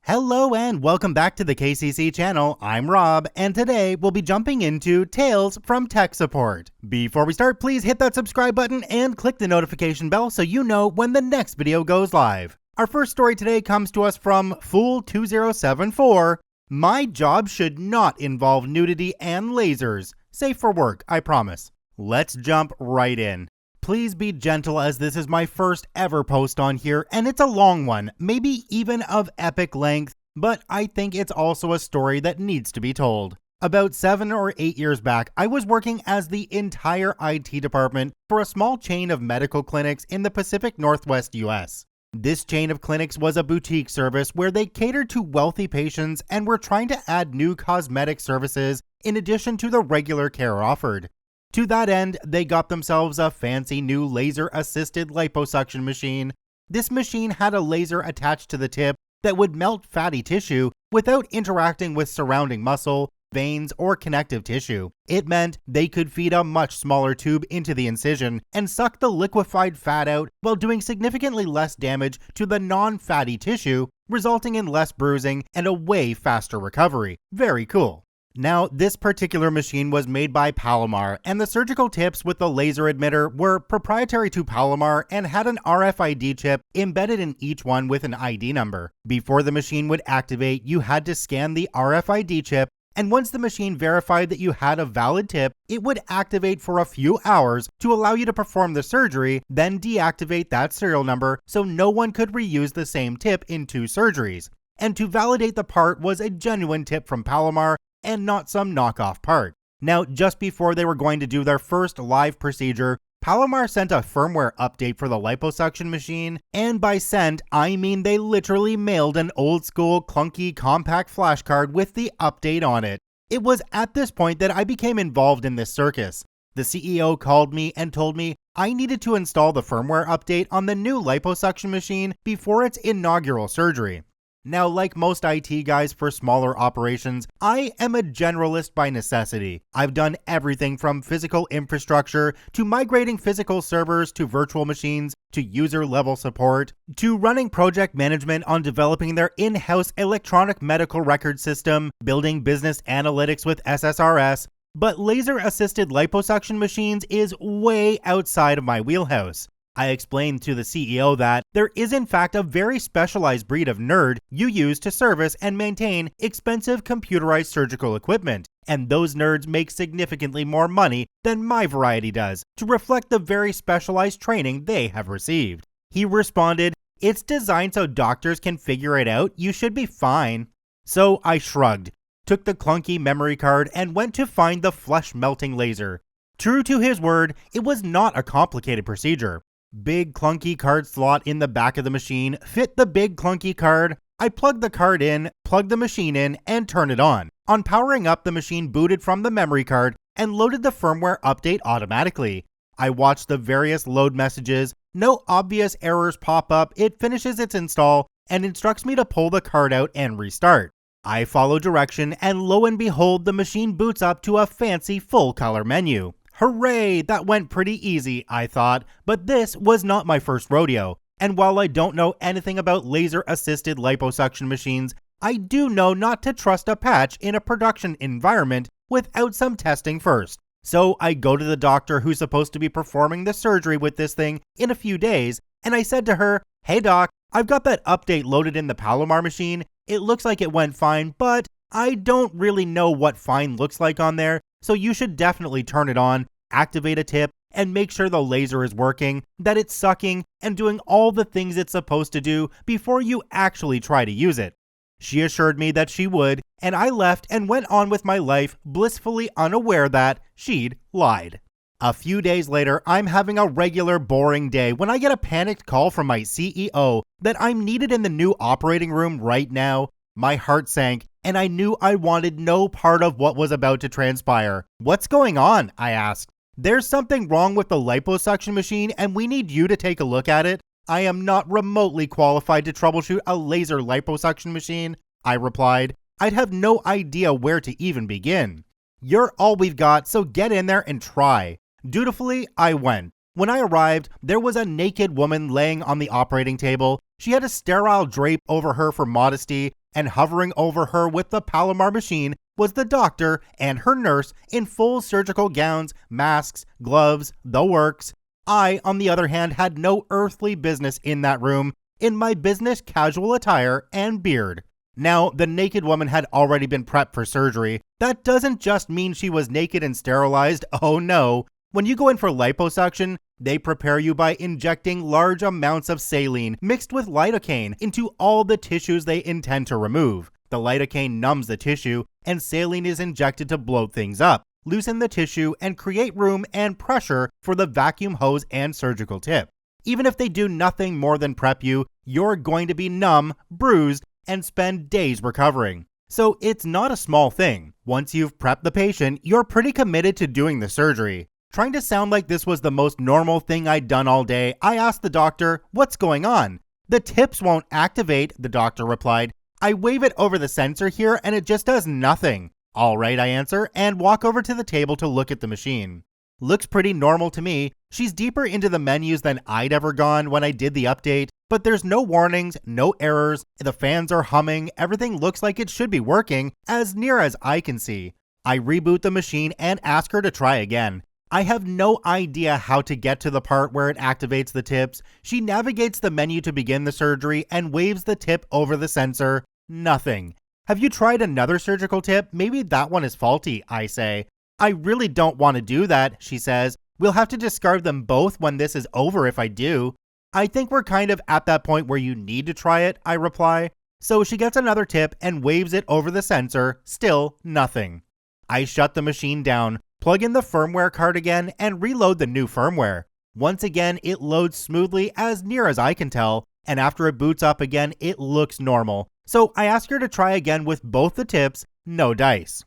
Hello and welcome back to the KCC channel. I'm Rob, and today we'll be jumping into Tales from Tech Support. Before we start, please hit that subscribe button and click the notification bell so you know when the next video goes live. Our first story today comes to us from Fool2074. My job should not involve nudity and lasers. Safe for work, I promise. Let's jump right in. Please be gentle as this is my first ever post on here, and it's a long one, maybe even of epic length, but I think it's also a story that needs to be told. About 7 or 8 years back, I was working as the entire IT department for a small chain of medical clinics in the Pacific Northwest US. This chain of clinics was a boutique service where they catered to wealthy patients and were trying to add new cosmetic services in addition to the regular care offered. To that end, they got themselves a fancy new laser-assisted liposuction machine. This machine had a laser attached to the tip that would melt fatty tissue without interacting with surrounding muscle, veins, or connective tissue. It meant they could feed a much smaller tube into the incision and suck the liquefied fat out while doing significantly less damage to the non-fatty tissue, resulting in less bruising and a way faster recovery. Very cool. Now, this particular machine was made by Palomar, and the surgical tips with the laser emitter were proprietary to Palomar and had an RFID chip embedded in each one with an ID number. Before the machine would activate, you had to scan the RFID chip, and once the machine verified that you had a valid tip, it would activate for a few hours to allow you to perform the surgery, then deactivate that serial number so no one could reuse the same tip in 2 surgeries. And to validate the part was a genuine tip from Palomar, and not some knockoff part. Now, just before they were going to do their first live procedure, Palomar sent a firmware update for the liposuction machine, and by sent, I mean they literally mailed an old school clunky compact flashcard with the update on it. It was at this point that I became involved in this circus. The CEO called me and told me I needed to install the firmware update on the new liposuction machine before its inaugural surgery. Now, like most IT guys for smaller operations, I am a generalist by necessity. I've done everything from physical infrastructure to migrating physical servers to virtual machines to user-level support to running project management on developing their in-house electronic medical record system, building business analytics with SSRS, but laser-assisted liposuction machines is way outside of my wheelhouse. I explained to the CEO that there is in fact a very specialized breed of nerd you use to service and maintain expensive computerized surgical equipment, and those nerds make significantly more money than my variety does to reflect the very specialized training they have received. He responded, "It's designed so doctors can figure it out, you should be fine." So I shrugged, took the clunky memory card, and went to find the flesh-melting laser. True to his word, it was not a complicated procedure. Big clunky card slot in the back of the machine, fit the big clunky card. I plugged the card in, plugged the machine in, and turned it on. On powering up, the machine booted from the memory card and loaded the firmware update automatically. I watched the various load messages, no obvious errors pop up, it finishes its install and instructs me to pull the card out and restart. I follow direction and lo and behold, the machine boots up to a fancy full color menu. Hooray, that went pretty easy, I thought, but this was not my first rodeo. And while I don't know anything about laser-assisted liposuction machines, I do know not to trust a patch in a production environment without some testing first. So I go to the doctor who's supposed to be performing the surgery with this thing in a few days, and I said to her, "Hey doc, I've got that update loaded in the Palomar machine. It looks like it went fine, but I don't really know what fine looks like on there. So you should definitely turn it on, activate a tip, and make sure the laser is working, that it's sucking, and doing all the things it's supposed to do before you actually try to use it." She assured me that she would, and I left and went on with my life, blissfully unaware that she'd lied. A few days later, I'm having a regular boring day when I get a panicked call from my CEO that I'm needed in the new operating room right now. My heart sank, and I knew I wanted no part of what was about to transpire. "What's going on?" I asked. "There's something wrong with the liposuction machine and we need you to take a look at it." "I am not remotely qualified to troubleshoot a laser liposuction machine," I replied. "I'd have no idea where to even begin." "You're all we've got, so get in there and try." Dutifully, I went. When I arrived, there was a naked woman laying on the operating table, She had a sterile drape over her for modesty, and hovering over her with the Palomar machine was the doctor and her nurse in full surgical gowns, masks, gloves, the works. I, on the other hand, had no earthly business in that room, in my business casual attire and beard. Now, the naked woman had already been prepped for surgery. That doesn't just mean she was naked and sterilized. Oh no. When you go in for liposuction, they prepare you by injecting large amounts of saline mixed with lidocaine into all the tissues they intend to remove. The lidocaine numbs the tissue, and saline is injected to bloat things up, loosen the tissue, and create room and pressure for the vacuum hose and surgical tip. Even if they do nothing more than prep you, you're going to be numb, bruised, and spend days recovering. So it's not a small thing. Once you've prepped the patient, you're pretty committed to doing the surgery. Trying to sound like this was the most normal thing I'd done all day, I asked the doctor, "What's going on?" "The tips won't activate," the doctor replied. "I wave it over the sensor here and it just does nothing." "All right," I answer, and walk over to the table to look at the machine. Looks pretty normal to me. She's deeper into the menus than I'd ever gone when I did the update, but there's no warnings, no errors, the fans are humming, everything looks like it should be working, as near as I can see. I reboot the machine and ask her to try again. I have no idea how to get to the part where it activates the tips. She navigates the menu to begin the surgery and waves the tip over the sensor. Nothing. "Have you tried another surgical tip? Maybe that one is faulty," I say. "I really don't want to do that," she says. "We'll have to discard them both when this is over if I do." "I think we're kind of at that point where you need to try it," I reply. So she gets another tip and waves it over the sensor. Still nothing. I shut the machine down, plug in the firmware card again, and reload the new firmware. Once again, it loads smoothly as near as I can tell, and after it boots up again, it looks normal. So I ask her to try again with both the tips, no dice.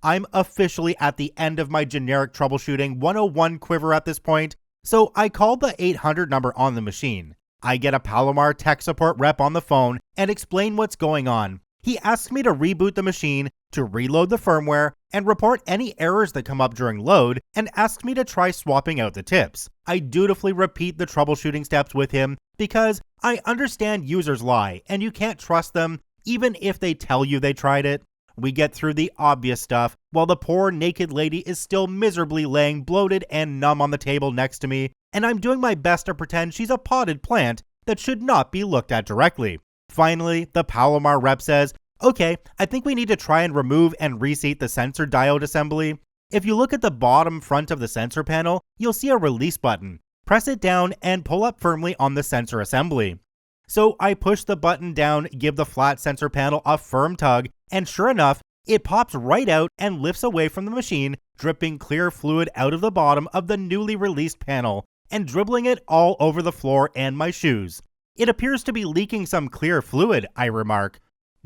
I'm officially at the end of my generic troubleshooting 101 quiver at this point, so I called the 800 number on the machine. I get a Palomar tech support rep on the phone and explain what's going on. He asks me to reboot the machine, to reload the firmware, and report any errors that come up during load, and asks me to try swapping out the tips. I dutifully repeat the troubleshooting steps with him because I understand users lie, and you can't trust them even if they tell you they tried it. We get through the obvious stuff, while the poor naked lady is still miserably laying bloated and numb on the table next to me, and I'm doing my best to pretend she's a potted plant that should not be looked at directly. Finally, the Palomar rep says, "Okay, I think we need to try and remove and reseat the sensor diode assembly. If you look at the bottom front of the sensor panel, you'll see a release button. Press it down and pull up firmly on the sensor assembly." So I push the button down, give the flat sensor panel a firm tug, and sure enough, it pops right out and lifts away from the machine, dripping clear fluid out of the bottom of the newly released panel and dribbling it all over the floor and my shoes. "It appears to be leaking some clear fluid," I remark.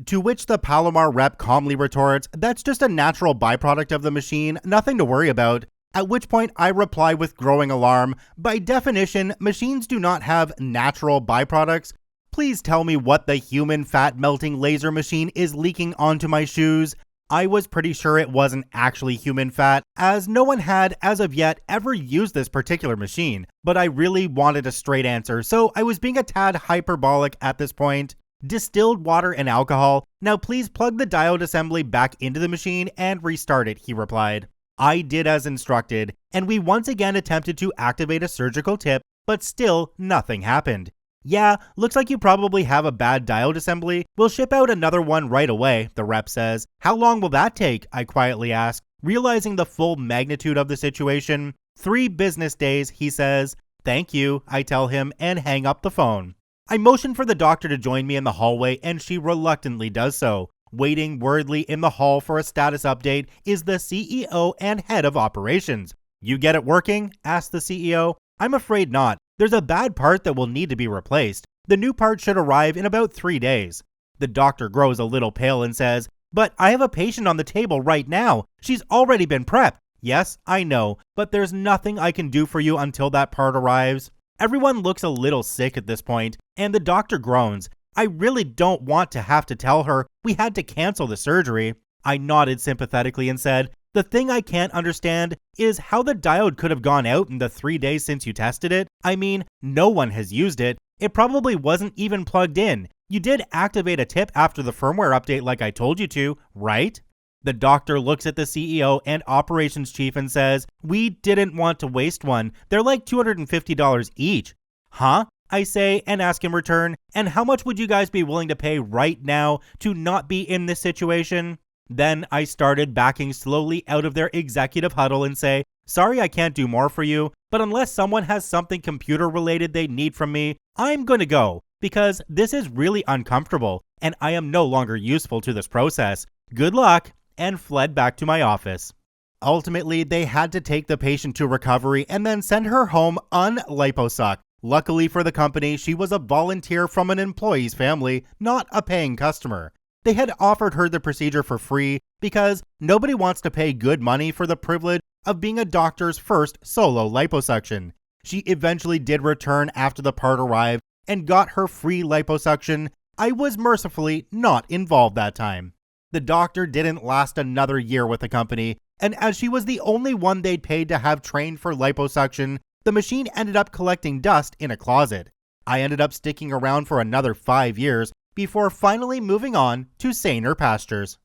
To which the Palomar rep calmly retorts, "That's just a natural byproduct of the machine, nothing to worry about." At which point I reply with growing alarm, "By definition, machines do not have natural byproducts. Please tell me what the human fat melting laser machine is leaking onto my shoes." I was pretty sure it wasn't actually human fat, as no one had, as of yet, ever used this particular machine, but I really wanted a straight answer, so I was being a tad hyperbolic at this point. "Distilled water and alcohol. Now please plug the diode assembly back into the machine and restart it," he replied. I did as instructed, and we once again attempted to activate a surgical tip, but still nothing happened. "Yeah, looks like you probably have a bad diode assembly. We'll ship out another one right away," the rep says. "How long will that take?" I quietly ask, realizing the full magnitude of the situation. 3 business days, he says. "Thank you," I tell him, and hang up the phone. I motion for the doctor to join me in the hallway, and she reluctantly does so. Waiting worriedly in the hall for a status update is the CEO and head of operations. "You get it working?" asks the CEO. "I'm afraid not. There's a bad part that will need to be replaced. The new part should arrive in about 3 days. The doctor grows a little pale and says, "But I have a patient on the table right now. She's already been prepped." "Yes, I know, but there's nothing I can do for you until that part arrives." Everyone looks a little sick at this point, and the doctor groans. I really don't want to have to tell her we had to cancel the surgery. I nodded sympathetically and said, "The thing I can't understand is how the diode could have gone out in the 3 days since you tested it. I mean, no one has used it. It probably wasn't even plugged in. You did activate a tip after the firmware update like I told you to, right? The doctor looks at the CEO and operations chief and says, "We didn't want to waste one. They're like $250 each." Huh? I say and ask in return, "And how much would you guys be willing to pay right now to not be in this situation?" Then I started backing slowly out of their executive huddle and say, "Sorry I can't do more for you, but unless someone has something computer related they need from me, I'm gonna go, because this is really uncomfortable and I am no longer useful to this process. Good luck," and fled back to my office. Ultimately, they had to take the patient to recovery and then send her home unliposucked. Luckily for the company, she was a volunteer from an employee's family, not a paying customer. They had offered her the procedure for free because nobody wants to pay good money for the privilege of being a doctor's first solo liposuction. She eventually did return after the part arrived and got her free liposuction. I was mercifully not involved that time. The doctor didn't last another year with the company, and as she was the only one they'd paid to have trained for liposuction, the machine ended up collecting dust in a closet. I ended up sticking around for another 5 years before finally moving on to saner pastures.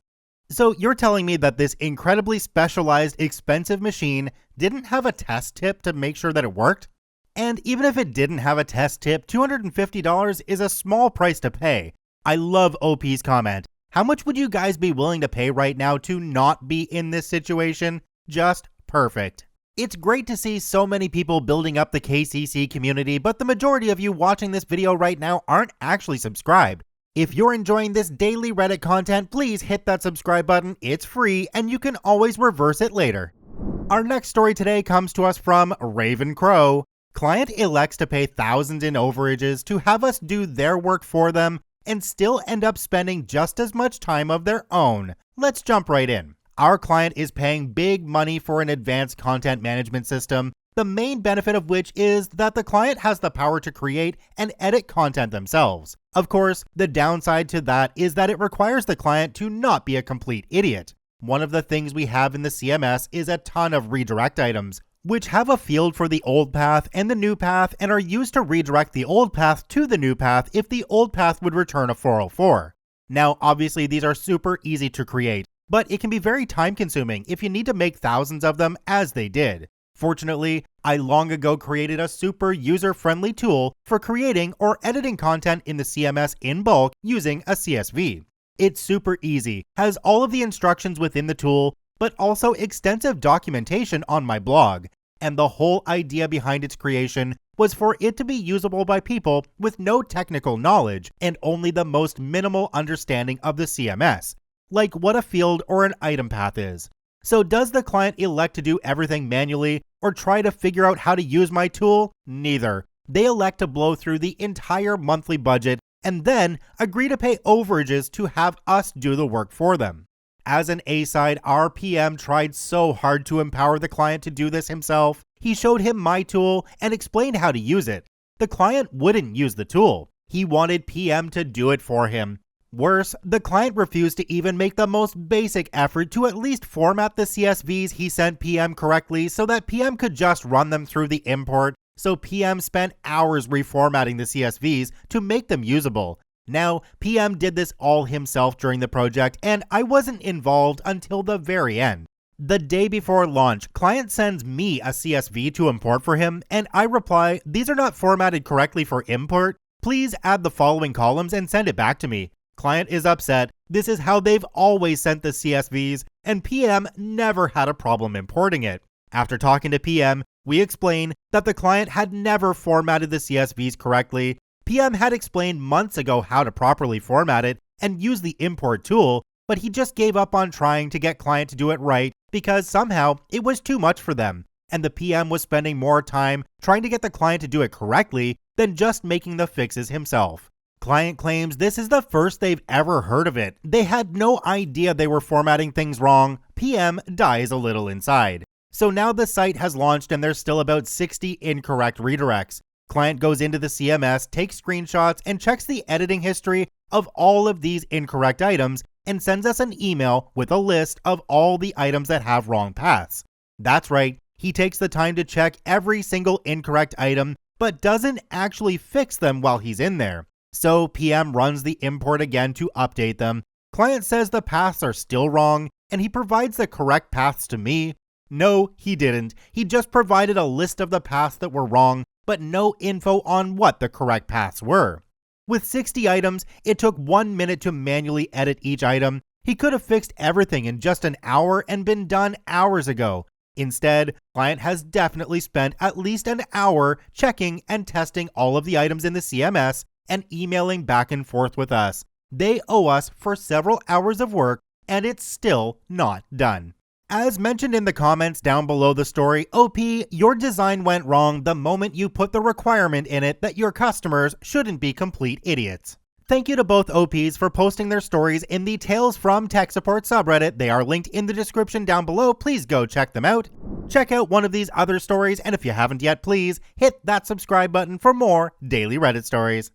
So you're telling me that this incredibly specialized, expensive machine didn't have a test tip to make sure that it worked? And even if it didn't have a test tip, $250 is a small price to pay. I love OP's comment. How much would you guys be willing to pay right now to not be in this situation? Just perfect. It's great to see so many people building up the KCC community, but the majority of you watching this video right now aren't actually subscribed. If you're enjoying this daily Reddit content, please hit that subscribe button. It's free and you can always reverse it later. Our next story today comes to us from Raven Crow. Client elects to pay thousands in overages to have us do their work for them and still end up spending just as much time of their own. Let's jump right in. Our client is paying big money for an advanced content management system, the main benefit of which is that the client has the power to create and edit content themselves. Of course, the downside to that is that it requires the client to not be a complete idiot. One of the things we have in the CMS is a ton of redirect items, which have a field for the old path and the new path and are used to redirect the old path to the new path if the old path would return a 404. Now, obviously, these are super easy to create, but it can be very time consuming if you need to make thousands of them as they did. Fortunately, I long ago created a super user-friendly tool for creating or editing content in the CMS in bulk using a CSV. It's super easy, has all of the instructions within the tool, but also extensive documentation on my blog. And the whole idea behind its creation was for it to be usable by people with no technical knowledge and only the most minimal understanding of the CMS, like what a field or an item path is. So does the client elect to do everything manually or try to figure out how to use my tool? Neither. They elect to blow through the entire monthly budget and then agree to pay overages to have us do the work for them. As an A-side, our PM tried so hard to empower the client to do this himself. He showed him my tool and explained how to use it. The client wouldn't use the tool. He wanted PM to do it for him. Worse, the client refused to even make the most basic effort to at least format the CSVs he sent PM correctly so that PM could just run them through the import. So PM spent hours reformatting the CSVs to make them usable. Now, PM did this all himself during the project, and I wasn't involved until the very end. The day before launch, client sends me a CSV to import for him, and I reply, "These are not formatted correctly for import. Please add the following columns and send it back to me." Client is upset. This is how they've always sent the CSVs, and PM never had a problem importing it. After talking to PM, we explained that the client had never formatted the CSVs correctly. PM had explained months ago how to properly format it and use the import tool, but he just gave up on trying to get client to do it right because somehow it was too much for them, and the PM was spending more time trying to get the client to do it correctly than just making the fixes himself. Client claims this is the first they've ever heard of it. They had no idea they were formatting things wrong. PM dies a little inside. So now the site has launched and there's still about 60 incorrect redirects. Client goes into the CMS, takes screenshots, and checks the editing history of all of these incorrect items and sends us an email with a list of all the items that have wrong paths. That's right, he takes the time to check every single incorrect item but doesn't actually fix them while he's in there. So PM runs the import again to update them. Client says the paths are still wrong, and he provides the correct paths to me. No, he didn't. He just provided a list of the paths that were wrong, but no info on what the correct paths were. With 60 items, it took 1 minute to manually edit each item. He could have fixed everything in just an hour and been done hours ago. Instead, client has definitely spent at least an hour checking and testing all of the items in the CMS and emailing back and forth with us. They owe us for several hours of work, and it's still not done. As mentioned in the comments down below the story, OP, your design went wrong the moment you put the requirement in it that your customers shouldn't be complete idiots. Thank you to both OPs for posting their stories in the Tales from Tech Support subreddit. They are linked in the description down below. Please go check them out. Check out one of these other stories, and if you haven't yet, please hit that subscribe button for more daily Reddit stories.